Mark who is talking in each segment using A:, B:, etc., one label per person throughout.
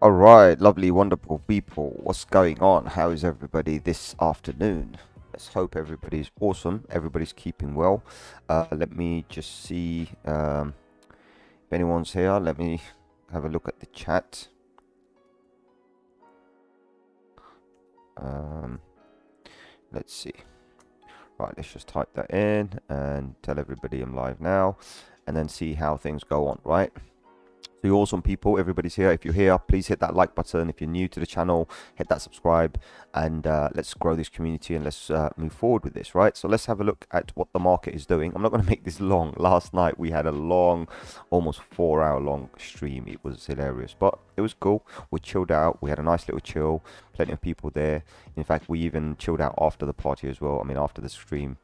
A: All right, lovely, wonderful people. What's going on? How is everybody this afternoon? Let's hope everybody's awesome. Everybody's keeping well. Let me just see if anyone's here. Let me have a look at the chat. Um, let's see. Right, let's just type that in and tell everybody I'm live now, and then see how things go on, right? So you awesome people, everybody's here. If you're here, please hit that like button. If you're new to the channel, hit that subscribe, and let's grow this community and let's move forward with this, right? So let's have a look at what the market is doing. I'm not going to make this long. Last night we had a long, almost 4 hour long stream. It was hilarious, but it was cool. We chilled out. We had a nice little chill. Plenty of people there. In fact, we even chilled out after the party as well. I mean, after the stream.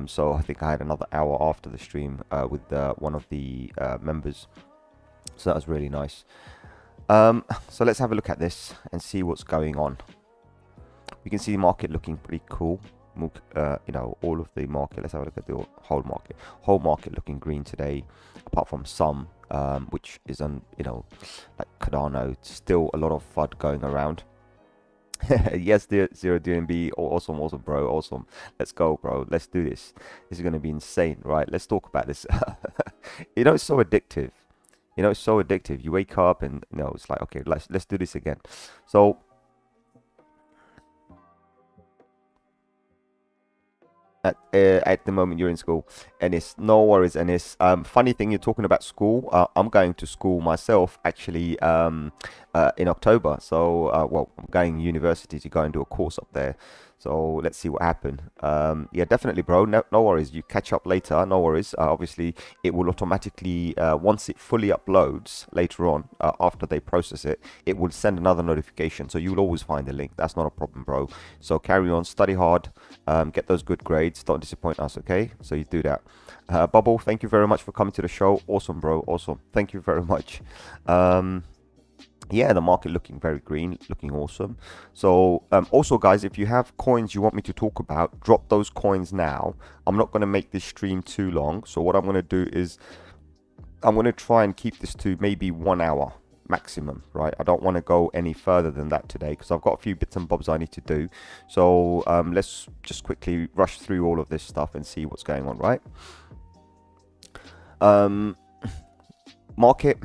A: So I think I had another hour after the stream with one of the members. So that was really nice. So let's have a look at this and see what's going on. We can see the market looking pretty cool. You know, all of the market. Let's have a look at the whole market. Whole market looking green today, apart from some, which is you know, like Cardano. Still a lot of FUD going around. Yes, the zero DNB. Awesome, awesome, bro. Awesome. Let's go, bro. Let's do this. This is gonna be insane, right? Let's talk about this. You know, it's so addictive. You know, it's so addictive. You wake up and you know it's like, okay, let's do this again. So at the moment you're in school, and it's no worries. And it's funny thing you're talking about school. I'm going to school myself actually in October. So well, I'm going university to go and do a course up there. So let's see what happened. Yeah, definitely, bro. No worries. You catch up later. No worries. Obviously, it will automatically once it fully uploads later on after they process it, it will send another notification. So you'll always find the link. That's not a problem, bro. So carry on, study hard, get those good grades. Don't disappoint us, okay? So you do that. Bubble, thank you very much for coming to the show. Awesome, bro. Awesome. Thank you very much. Yeah, the market looking very green, looking awesome. So also guys, if you have coins you want me to talk about, drop those coins now. I'm not going to make this stream too long, so what I'm going to do is I'm going to try and keep this to maybe 1 hour maximum, right? I don't want to go any further than that today because I've got a few bits and bobs I need to do. So let's just quickly rush through all of this stuff and see what's going on, right? um Market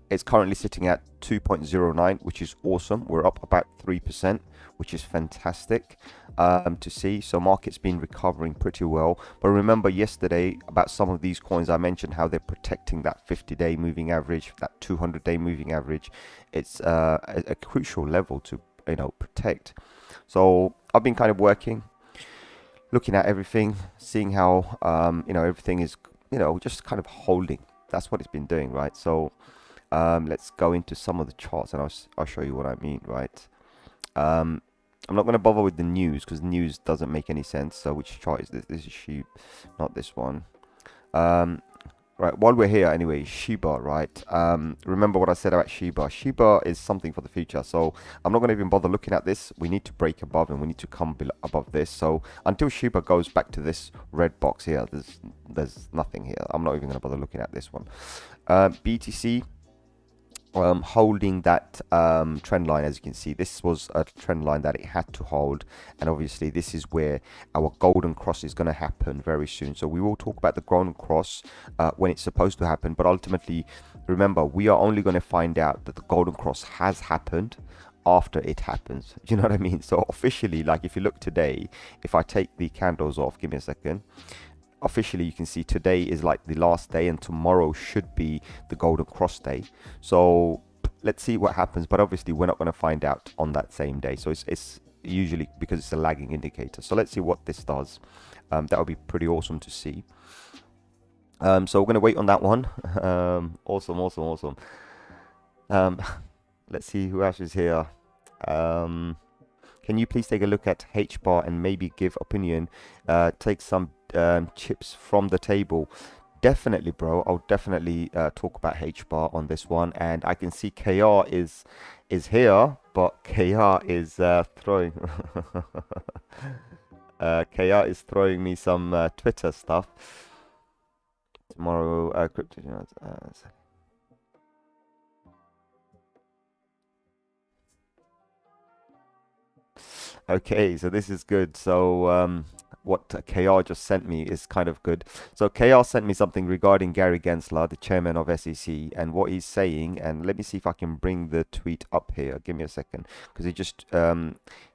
A: is currently sitting at 2.09, which is awesome. We're up about 3%, which is fantastic to see. So market's been recovering pretty well. But remember yesterday about some of these coins, I mentioned how they're protecting that 50-day moving average, that 200-day moving average. It's a crucial level to, you know, protect. So I've been kind of working, looking at everything, seeing how you know, everything is, you know, just kind of holding. That's what it's been doing, right? So let's go into some of the charts and I'll show you what I mean, right? I'm not going to bother with the news because news doesn't make any sense. So which chart is this? This is sheep, not this one. Right, while we're here anyway, Shiba, right? Remember what I said about Shiba. Shiba is something for the future. So I'm not going to even bother looking at this. We need to break above and we need to come above this. So until Shiba goes back to this red box here, there's nothing here. I'm not even going to bother looking at this one. BTC, holding that trend line. As you can see, this was a trend line that it had to hold, and obviously this is where our golden cross is going to happen very soon. So we will talk about the golden cross when it's supposed to happen, but ultimately remember, we are only going to find out that the golden cross has happened after it happens. Do you know what I mean? So officially, like if you look today, if I take the candles off, give me a second, officially you can see today is like the last day and tomorrow should be the golden cross day. So let's see what happens, but obviously we're not going to find out on that same day. So it's usually because it's a lagging indicator. So let's see what this does. That would be pretty awesome to see. So we're going to wait on that one. Awesome. Let's see who else is here. Can you please take a look at H bar and maybe give opinion? Take some chips from the table. Definitely, bro. I'll definitely talk about H bar on this one. And I can see KR is here, but KR is throwing KR is throwing me some Twitter stuff. Tomorrow, crypto. Okay, so this is good. So what KR just sent me is kind of good. So KR sent me something regarding Gary Gensler, the chairman of SEC, and what he's saying. And let me see if I can bring the tweet up here. Give me a second, because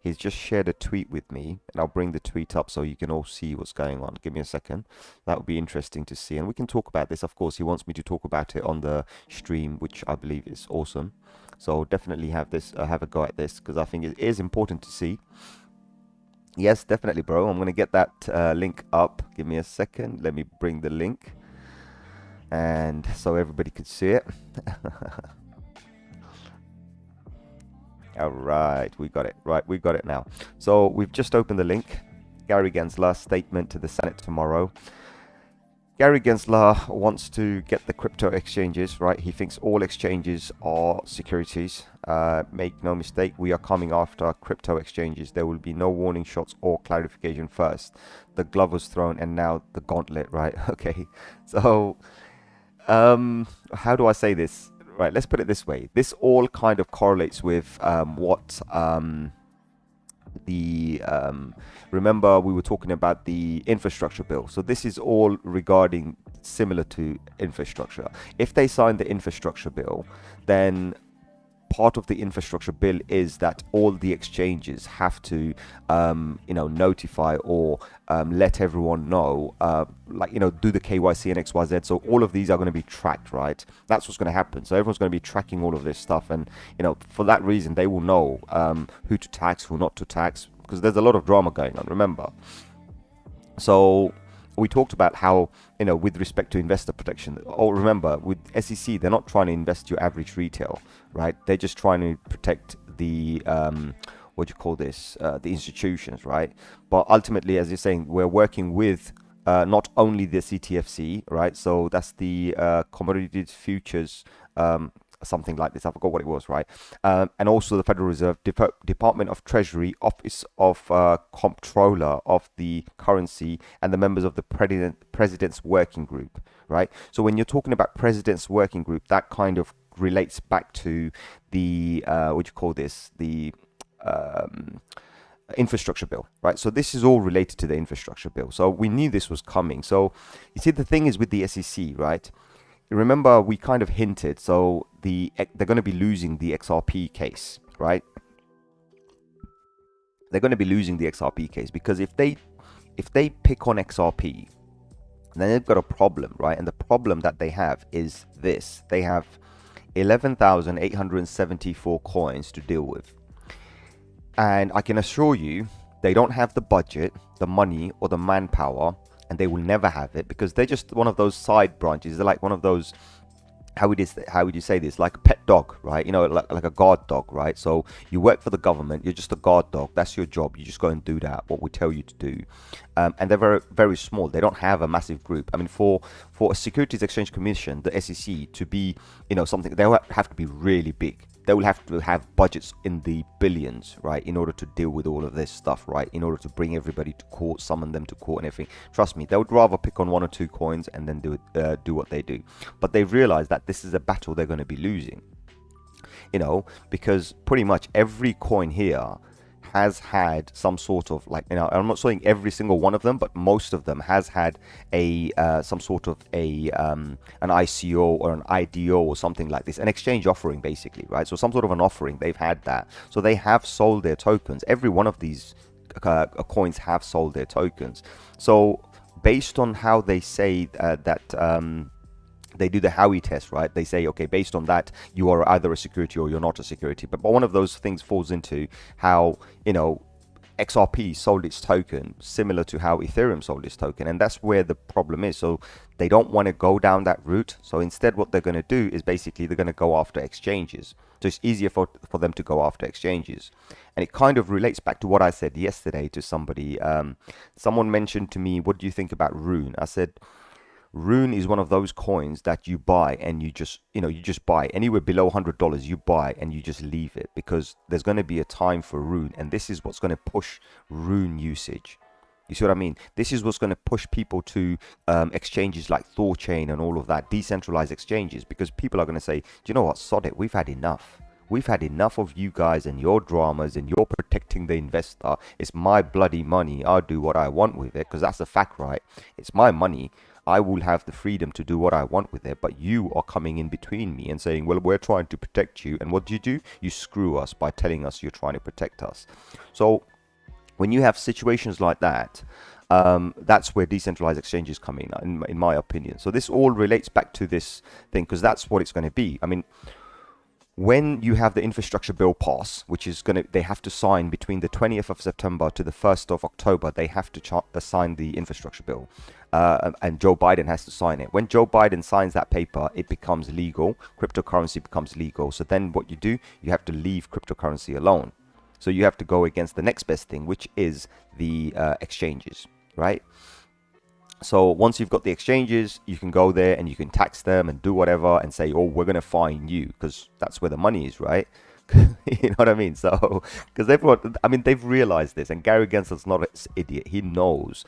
A: he's just shared a tweet with me, and I'll bring the tweet up so you can all see what's going on. Give me a second. That would be interesting to see, and we can talk about this. Of course, he wants me to talk about it on the stream, which I believe is awesome. So definitely have a go at this, because I think it is important to see. Yes, definitely, bro. I'm going to get that link up. Give me a second. Let me bring the link. And so everybody could see it. All right, we got it. Right, we got it now. So we've just opened the link. Gary Gensler statement to the Senate tomorrow. Gary Gensler wants to get the crypto exchanges, right? He thinks all exchanges are securities. Make no mistake, we are coming after crypto exchanges. There will be no warning shots or clarification first. The glove was thrown and now the gauntlet, right? Okay, so how do I say this? Right, let's put it this way. This all kind of correlates with remember we were talking about the infrastructure bill. So this is all regarding similar to infrastructure. If they sign the infrastructure bill, then part of the infrastructure bill is that all the exchanges have to notify or let everyone know, do the KYC and XYZ. So all of these are going to be tracked, right? That's what's going to happen. So everyone's going to be tracking all of this stuff, and for that reason they will know who to tax, who not to tax, because there's a lot of drama going on, remember. So we talked about how, with respect to investor protection, remember, with SEC, they're not trying to invest your average retail, right? They're just trying to protect the, the institutions, right? But ultimately, as you're saying, we're working with not only the CTFC, right? So that's the Commodities Futures, something like this. I forgot what it was, right? And also the Federal Reserve, Department of Treasury, Office of Comptroller of the Currency, and the members of the President's Working Group, right? So when you're talking about President's Working Group, that kind of relates back to the infrastructure bill, right? So this is all related to the infrastructure bill. So we knew this was coming. So you see, the thing is with the SEC, right? Remember, we kind of hinted, so they're going to be losing the XRP case, right? They're going to be losing the XRP case, because if they pick on XRP, then they've got a problem, right? And the problem that they have is this. They have 11,874 coins to deal with. And I can assure you, they don't have the budget, the money, or the manpower, and they will never have it, because they're just one of those side branches. They're like one of those, how would you say this, like a pet dog, right? Like a guard dog, right? So you work for the government, you're just a guard dog. That's your job. You just go and do that, what we tell you to do. And they're very, very small. They don't have a massive group. I mean, for a Securities Exchange Commission, the SEC, to be something, they will have to be really big. They will have to have budgets in the billions, right, in order to deal with all of this stuff, right, in order to bring everybody to court, summon them to court and everything. Trust me, they would rather pick on one or two coins and then do what they do. But they've realized that this is a battle they're going to be losing, because pretty much every coin here has had some sort of, I'm not saying every single one of them, but most of them has had some sort of an ICO or an IDO or something like this, an exchange offering, basically, right? So some sort of an offering, they've had that. So they have sold their tokens. Every one of these coins have sold their tokens. So based on how they say they do the Howey test, right? They say, okay, based on that, you are either a security or you're not a security. But one of those things falls into how, XRP sold its token similar to how Ethereum sold its token. And that's where the problem is. So they don't want to go down that route. So instead, what they're going to do is basically they're going to go after exchanges. So it's easier for them to go after exchanges. And it kind of relates back to what I said yesterday to somebody. Someone mentioned to me, what do you think about Rune? I said, Rune is one of those coins that you buy and you just buy anywhere below $100. You buy and you just leave it, because there's going to be a time for Rune, and this is what's going to push Rune usage. You see what I mean? This is what's going to push people to exchanges like Thorchain and all of that, decentralized exchanges, because people are going to say, do you know what, sod it, we've had enough. We've had enough of you guys and your dramas, and you're protecting the investor. It's my bloody money. I'll do what I want with it, because that's a fact, right? It's my money. I will have the freedom to do what I want with it, but you are coming in between me and saying, well, we're trying to protect you. And what do? You screw us by telling us you're trying to protect us. So when you have situations like that, that's where decentralized exchanges come in my opinion. So this all relates back to this thing, because that's what it's going to be. I mean, when you have the infrastructure bill pass, which is they have to sign between the 20th of September to the 1st of October, they have to sign the infrastructure bill. And Joe Biden has to sign it. When Joe Biden signs that paper, it becomes legal. Cryptocurrency becomes legal. So then what you do, you have to leave cryptocurrency alone. So you have to go against the next best thing, which is the exchanges, right? So once you've got the exchanges, you can go there and you can tax them and do whatever and say, oh, we're going to fine you, because that's where the money is, right? You know what I mean? So, because everyone, I mean, they've realized this, and Gary Gensler's not an idiot. He knows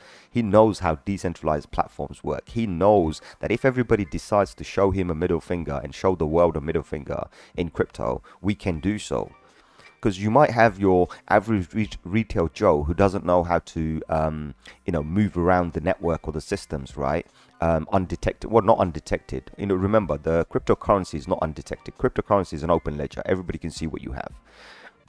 A: how decentralized platforms work. He knows that if everybody decides to show him a middle finger and show the world a middle finger in crypto, we can do so. Because you might have your average retail Joe who doesn't know how to, move around the network or the systems, right? Undetected. Well, not undetected. Remember, the cryptocurrency is not undetected. Cryptocurrency is an open ledger. Everybody can see what you have.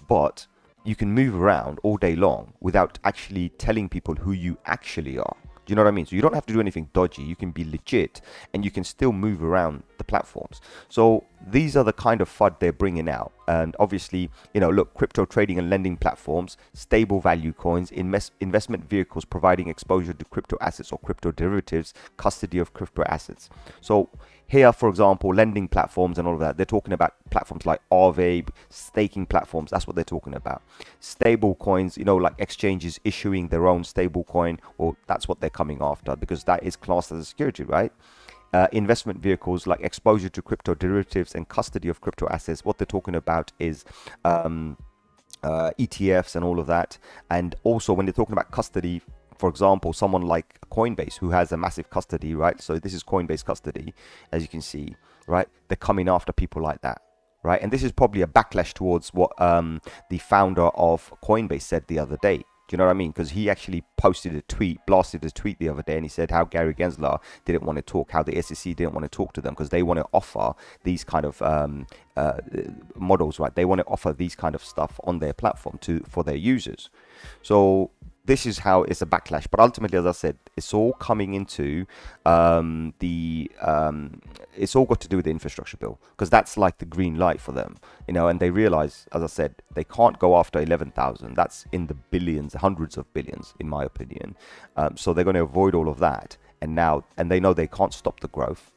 A: But you can move around all day long without actually telling people who you actually are. Do you know what I mean? So you don't have to do anything dodgy. You can be legit and you can still move around the platforms. So these are the kind of FUD they're bringing out. And obviously, look, crypto trading and lending platforms, stable value coins, investment vehicles providing exposure to crypto assets or crypto derivatives, custody of crypto assets. So here, for example, lending platforms and all of that, they're talking about platforms like Aave, staking platforms. That's what they're talking about. Stable coins, like exchanges issuing their own stable coin, or that's what they're coming after, because that is classed as a security, right? Investment vehicles like exposure to crypto derivatives and custody of crypto assets. What they're talking about is ETFs and all of that. And also when they're talking about custody, for example, someone like Coinbase who has a massive custody, right? So this is Coinbase custody, as you can see, right? They're coming after people like that, right? And this is probably a backlash towards what the founder of Coinbase said the other day. Do you know what I mean? Because he actually blasted a tweet the other day, and he said how Gary Gensler didn't want to talk, how the SEC didn't want to talk to them because they want to offer these kind of models, right? They want to offer these kind of stuff on their platform for their users. So this is how it's a backlash. But ultimately, as I said, it's all coming into it's all got to do with the infrastructure bill, because that's like the green light for them, and they realize, as I said, they can't go after 11,000. That's in the billions, hundreds of billions, in my opinion. So they're going to avoid all of that. And they know they can't stop the growth.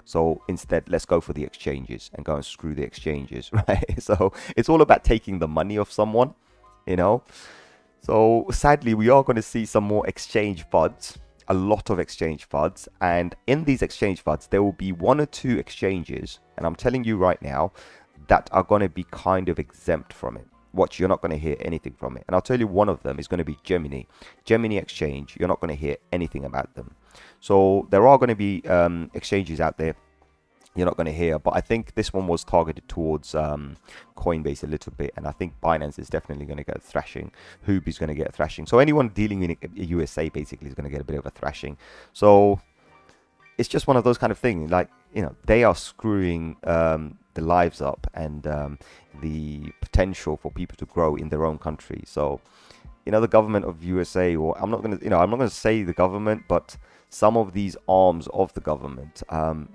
A: So instead, let's go for the exchanges and go and screw the exchanges, right? So it's all about taking the money of someone, So sadly, we are going to see some more exchange FUDs, a lot of exchange FUDs. And in these exchange FUDs, there will be one or two exchanges, and I'm telling you right now, that are going to be kind of exempt from it. Watch, you're not going to hear anything from it. And I'll tell you, one of them is going to be Gemini. Gemini Exchange, you're not going to hear anything about them. So there are going to be exchanges out there you're not going to hear, but I think this one was targeted towards Coinbase a little bit, and I think Binance is definitely going to get a thrashing. Huobi is going to get a thrashing. So anyone dealing in USA basically is going to get a bit of a thrashing. So it's just one of those kind of things, like, they are screwing the lives up and the potential for people to grow in their own country. So the government of USA, or I'm not going to say the government, but some of these arms of the government,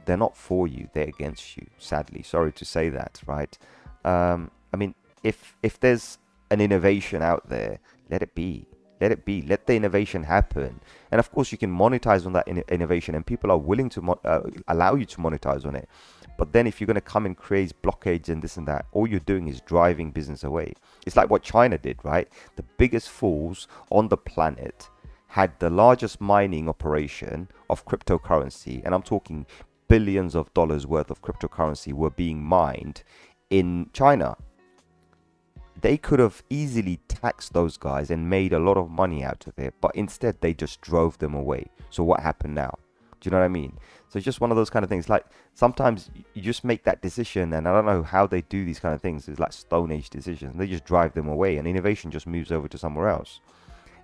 A: they're not for you, they're against you, sadly. Sorry to say that, right? I mean, if there's an innovation out there, let it be. Let the innovation happen. And of course, you can monetize on that innovation, and people are willing to allow you to monetize on it. But then if you're going to come and create blockades and this and that, all you're doing is driving business away. It's like what China did, right? The biggest fools on the planet had the largest mining operation of cryptocurrency, and I'm talking billions of dollars worth of cryptocurrency were being mined in China. They could have easily taxed those guys and made a lot of money out of it, but instead they just drove them away. So what happened now? Do you know what I mean? So it's just one of those kind of things. Like sometimes you just make that decision, and I don't know how they do these kind of things. It's like Stone Age decisions. They just drive them away, and innovation just moves over to somewhere else.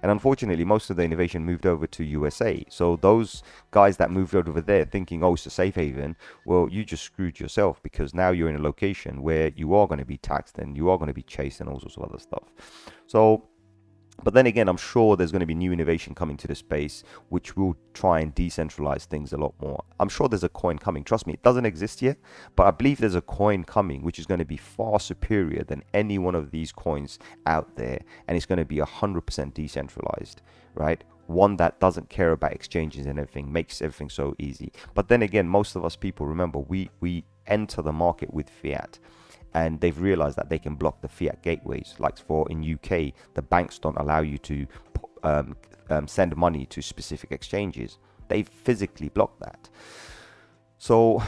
A: And unfortunately, most of the innovation moved over to USA. So those guys that moved over there thinking, oh, it's a safe haven, well, you just screwed yourself, because now you're in a location where you are going to be taxed and you are going to be chased and all sorts of other stuff. So, but then again, I'm sure there's going to be new innovation coming to the space, which will try and decentralize things a lot more. I'm sure there's a coin coming. Trust me, it doesn't exist yet, but I believe there's a coin coming, which is going to be far superior than any one of these coins out there. And it's going to be 100% decentralized, right? One that doesn't care about exchanges and everything, makes everything so easy. But then again, most of us people, remember, we enter the market with fiat. And they've realized that they can block the fiat gateways. Like for in UK, the banks don't allow you to send money to specific exchanges. They physically block that. So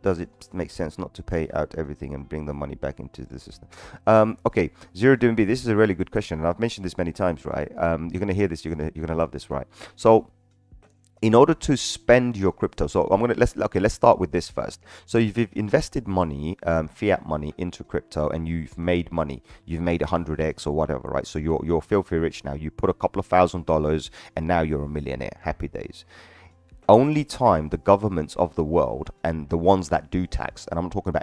A: does it make sense not to pay out everything and bring the money back into the system? Okay, Zero DMB, this is a really good question, and I've mentioned this many times, right? You're gonna hear this, you're gonna love this, right? So in order to spend your crypto, so let's start with this first. So if you've invested money, fiat money into crypto, and you've made money, you've made 100x or whatever, right? So you're filthy rich now. You put a couple of $1,000s, and now you're a millionaire. Happy days. Only time the governments of the world and the ones that do tax, and I'm talking about